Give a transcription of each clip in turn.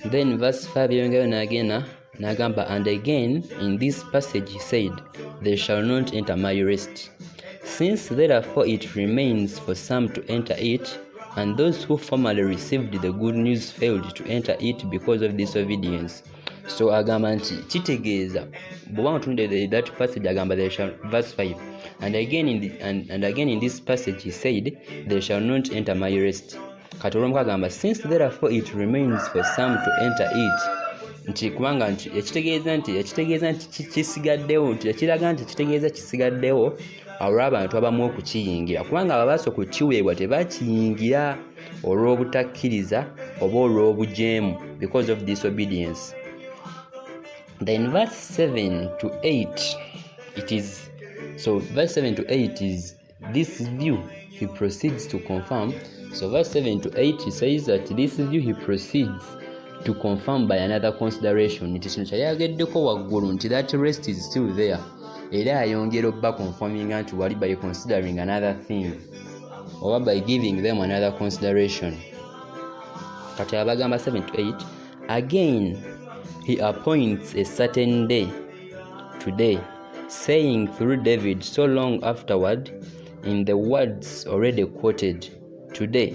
Then verse 5 again, Nagamba, and again in this passage he said, they shall not enter my rest. Since therefore it remains for some to enter it, and those who formerly received the good news failed to enter it because of disobedience. So agamba nti kitegeeza bw'oba otundire that passage agamba they shall, verse 5, and again in this passage he said, they shall not enter my rest. Kati olw'omuka agamba since therefore it remains for some to enter it, nti kubanga nti ekitegeeza nti kisigaddewo, nti ekiraga nti kitegeeza kisigaddewo olw'abantu abamu okukiyingira, kubanga ababaasa okukiweebwa tebakiyingira olw'obutakkiriza oba olw'obujeemu, because of disobedience. Then verse 7 to 8 it is, so verse 7 to 8 is this view he proceeds to confirm. So verse 7 to 8 he says that this view he proceeds to confirm by another consideration. Nti kino kyayageddeko waggulu nti that rest is still there, era ayongera obba confirminga nti wali by considering another thing or by giving them another consideration. Kati abagamba 7 to 8, again he appoints a certain day, today, saying through David so long afterward in the words already quoted, today,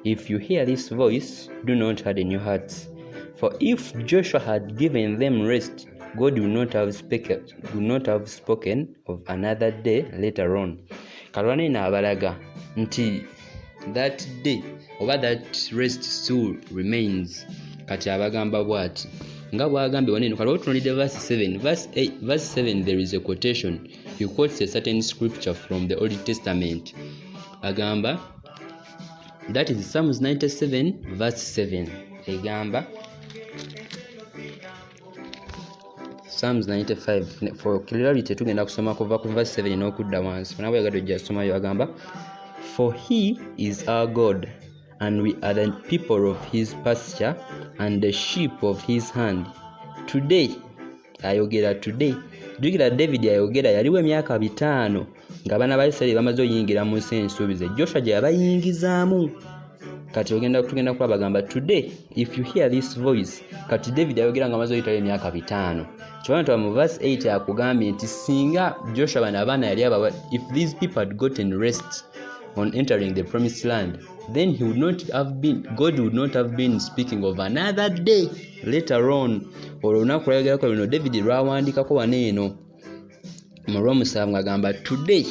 if you hear this voice, do not harden your hearts. For if Joshua had given them rest, God would not have spoken of another day later on. Kalwane na abalaga nti that day oba that rest still remains. Kati abagamba bwati nga bwagambye waneno kaliwo tunulidde verse 7. Verse 7 there is a quotation. He quotes a certain scripture from the Old Testament. Agamba, that is Psalms 97 verse 7. Egamba Psalms 95, for clarity tugenda kusoma kuva ku verse 7 n'okudda wansi. Nawe yagadde ojja somayo agamba, for he is our God, and we are the people of his pasture and the sheep of his hand. Today, ayogera today. Jukira David ayogera yaliwo emyaka 5 nga abaana ba Isirayiri bamaze oyingira mu nsi ensuubize. Joshua gye yabayingizaamu. Kati tugenda kulaba agamba today if you hear this voice. Kati David ayogera nga amaze oyitayo emyaka 5. Kyona mu verse 8 akugambye nti singa Joshua bana abaana yali abawa, if these people had gotten rest on entering the promised land, then God would not have been speaking of another day later on. Olunaku lwayogerako luno David lwawandikako waneeno mu Lwomusanvu agamba today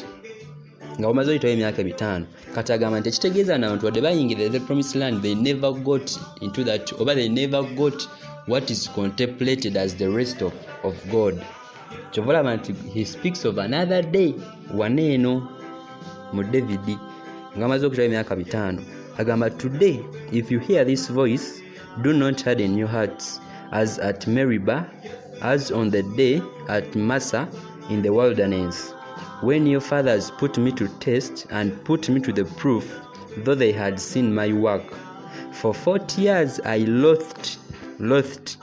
nga bamaze oyitayo emyaka 5. Kati agamba nti ekitegeeza n'abantu wadde bayingira the promised land, they never got into that, or they never got what is contemplated as the rest of God. Kyovalaba nti he speaks of another day waneeno mu David nga amaze okutayo emyaka 5. Agamba today if you hear this voice, do not harden your hearts as at Meribah, as on the day at Massa in the wilderness, when your fathers put me to test and put me to the proof, though they had seen my work. For 40 years I loathed loathed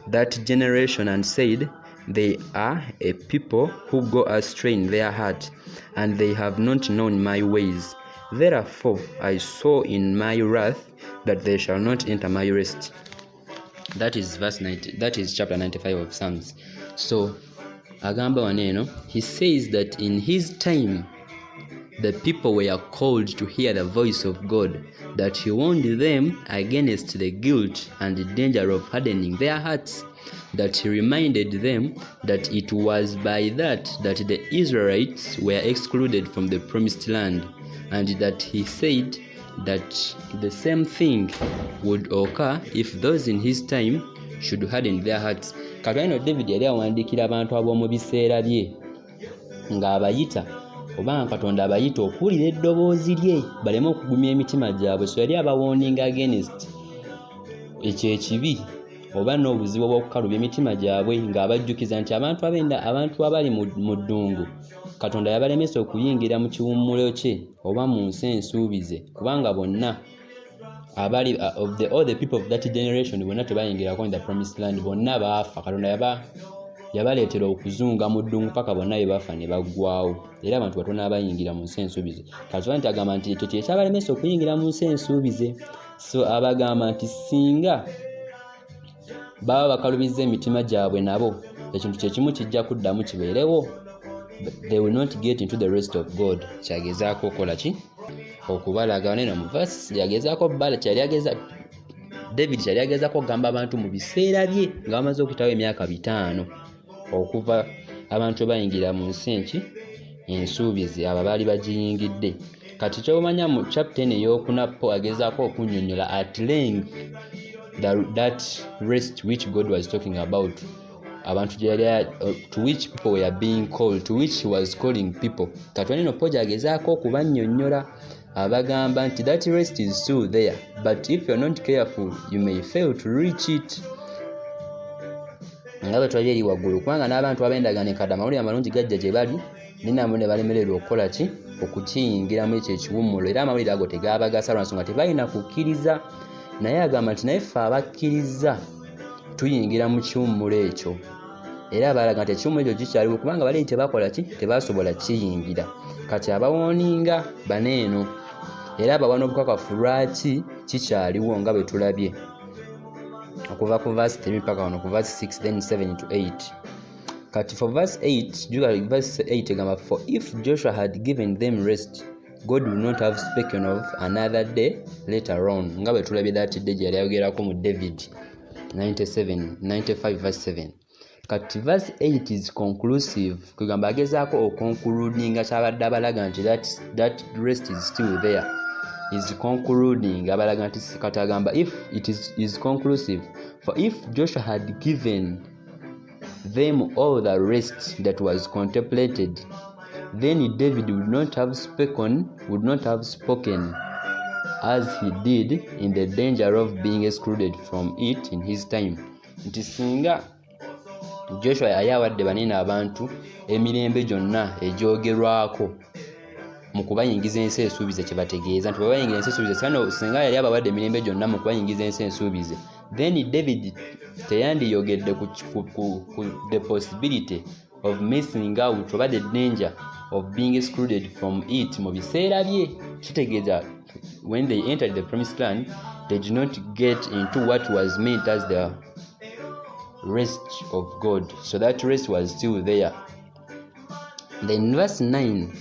that generation, and said, they are a people who go astray in their heart, and they have not known my ways. Therefore I saw in my wrath that they shall not enter my rest. That is verse 90. That is chapter 95 of Psalms. So agamba waneno, he says that in his time the people were called to hear the voice of God, that he warned them against the guilt and the danger of hardening their hearts, that he reminded them that it was by that the Israelites were excluded from the promised land, and that he said that the same thing would occur if those in his time should harden their hearts. Kakano David yali awandikira abantu ab'omu biseera bye nga abayita oba Katonda abayita okuwulira eddoboozi lye baleme okugumya emitima gyabwe. So yali abawarning against ekyo ekibi oba n'obuzibu obw'okukalubya emitima gyabwe, ng'abajjukiza nti abantu abali mu ddungu Katonda yabalemesa okuyingira mu kiwummulo kye oba mu nsi ensuubize, kubanga bonna abali all the people of that generation bonna tebayingirako in the promised land, bonna baafa. Katonda yabaleetera okuzunga mu ddungu paka bonna bwe bafa ne baggwaawo, era abantu batono abayingira mu nsi ensuubize. Katonda nti agamba nti ekyo kye kyabalemesa okuyingira mu nsi ensuubize. So abagamba nti singa baba bakalubizza emitima gyabwe nabo ekintu kyekimu kijja kuddamu kibeerewo, they will not get into the rest of God. Kyagezaako okola ki? Okubalaga neno mu verse yagezaako David kyali agezaako okugamba abantu mu biseera bye nga bamaze okuyitawo emyaka 5 okuva abantu bayingira mu nsi ensuubizi, abo baali bagiyingidde. Kati kyomanya mu chapter 10 ey'okuna Paul agezaako okunnyonnyola at length that rest which God was talking about, abantu to which people were being called, to which he was calling people. Kati neno Paul agezaako okubannyonnyola abagamba nti that rest is still there, but if you're not careful you may fail to reach it. Nga bwe twali eri waggulu, kubanga n'abantu ab'endagaano enkadde amawulire amalungi gajja gye bali ninamwe ne balemererwa okukola ki? Okukiyingiramu ekyo ekiwummulo, era amawulire ago tegaabagasa lwa nsonga tebalina kukkiriza. Naye agamba nti naye ffe abakkiriza tuyingira mu kiwummulo ekyo, era balaga nti ekiwummulo ekyo kikyaliwo kubanga bali tebakola ki? Tebasobola kiyingira. Kati abawooninga baneeno, era abawa n'obukakafu lwaki kikyaliwo nga bwe tulabye okuva ku verse 3 paka wano ku verse 6 then 7 to 8. Kati for verse 8, verse 8 egamba, for if Joshua had given them rest, God would not have spoken of another day later on. Nga bwe tulabye that day yali ayogerako mu David 95 verse 7. Kati verse 8 is conclusive, kugamba agezaako okoncludinga kyabadde abalaga nti that rest is still there. Is concluding abalaga nti kati agamba if it is conclusive, for if Joshua had given them all the rest that was contemplated, then David would not have spoken as he did in the danger of being excluded from it in his time. Nti singa Joshua ayawadde banene abantu emirembe gyonna egyogerwako mu kubayingiza ensi ensuubize, kye bategeeza nti babayingira ensi ensuubize singa yali abawadde emirembe gyonna mu kubayingiza ensi ensuubize, then David teyandiyogedde ku the possibility of missing out oba the danger of being excluded from it mu biseera bye. Kitegeeza when they entered the promised land, they did not get into what was meant as the rest of God. So that rest was still there. Then verse 9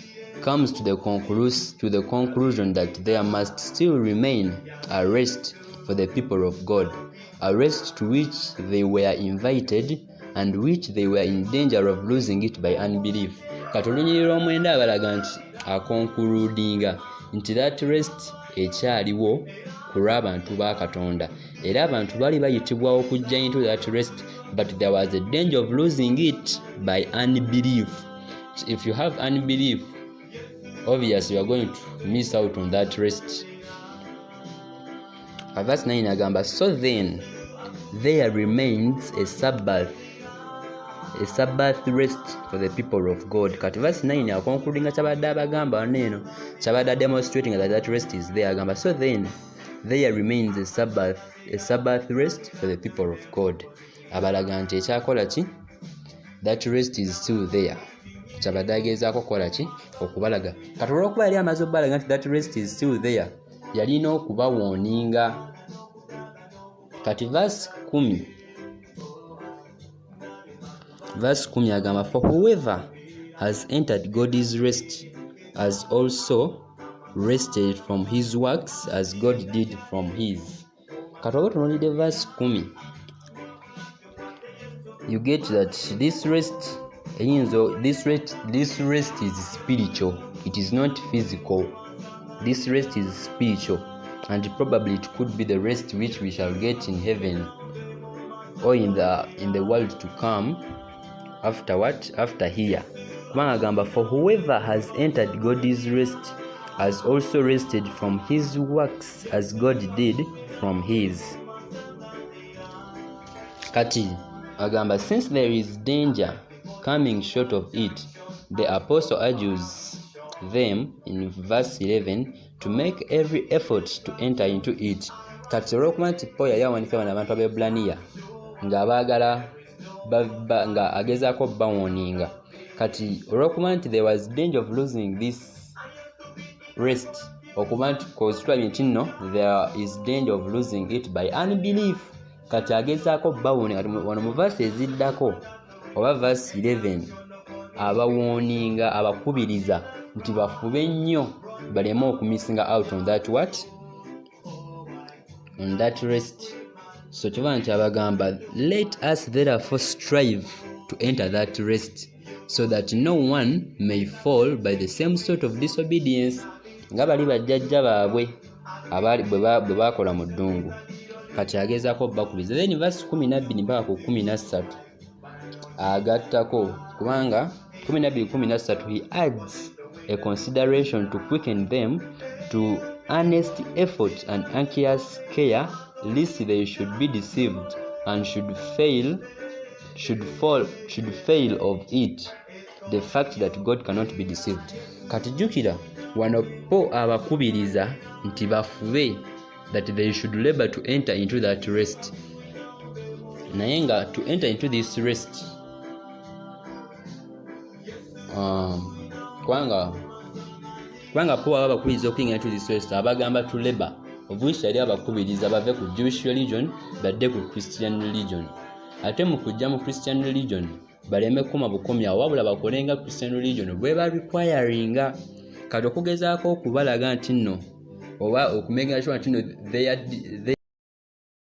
comes to the conclusion that there must still remain a rest for the people of God, a rest to which they were invited and which they were in danger of losing it by unbelief. Kati olunyiriri lw'omwenda abalaga nti akonkuludinga nti that rest ekyaliwo ku lw'abantu ba Katonda, era abantu bali bayitibwa okujja into that rest, but there was a danger of losing it by unbelief. If you have unbelief, obviously you are going to miss out on that rest. Verse 9 agamba, so then there remains a Sabbath rest for the people of God. Kati verse 9 akoncludinga kyabadde abagamba neeno kyabadde demonstrating that rest is there. Agamba, so then there remains a Sabbath rest for the people of God. Abalaga nti ekyakola ki? That rest is still there. Kyabadde agezaako kola ki? Okubalaga. Kati olw'okuba yali amaze okubalaga nti that rest is still there, yalina okubawoninga. Kati verse 10 agamba, for whoever has entered God's rest has also rested from his works as God did from his. Kati olwo tunuulidde verse 10, you get that this rest is spiritual, it is not physical. This rest is spiritual, and probably it could be the rest which we shall get in heaven or in the world to come. After what? After here. Kubanga agamba, for whoever has entered God's rest has also rested from his works as God did from his. Kati agamba, since there is danger coming short of it, the apostle urges them in verse 11 to make every effort to enter into it. Kati olw'okuba nti Paul yali awandiika bano abantu ab'Ebbulaniya nga baagala nga agezaako bawoninga kati olw'okuba nti there was danger of losing this rest okuba nti tulabye nti nno there is danger of losing it by unbelief kati agezaako bawoninga kati wano mu verse eziddako oba verse 11 abawoninga abakubiriza nti bafube nnyo baleme okumissinga out on that rest. So kiba nti abagamba let us therefore strive to enter that rest so that no one may fall by the same sort of disobedience nga bali bajjajja baabwe bwe bakola mu ddungu kati agezaako bakubiriza. Then verse 12 mpaka ku 13 agattako kubanga 12-13 he adds a consideration to quicken them to earnest effort and anxious care lest they should be deceived and should fail of it, the fact that God cannot be deceived. Kati jukira wano po abakubiriza nti bafube that they should labor to enter into that rest. Naye nga to enter into this rest kubanga po abakubiriza okuyingira into this rest abagamba to labor of which yali abakubiriza bave ku Jewish religion badde ku Christian religion. Ate mu kujja mu Christian religion baleme kuma bukomyawo wabula bakolenga Christian religion bwe ba requiringa kati okugezaako okubalaga nti nno oba okumenya sure nti nno they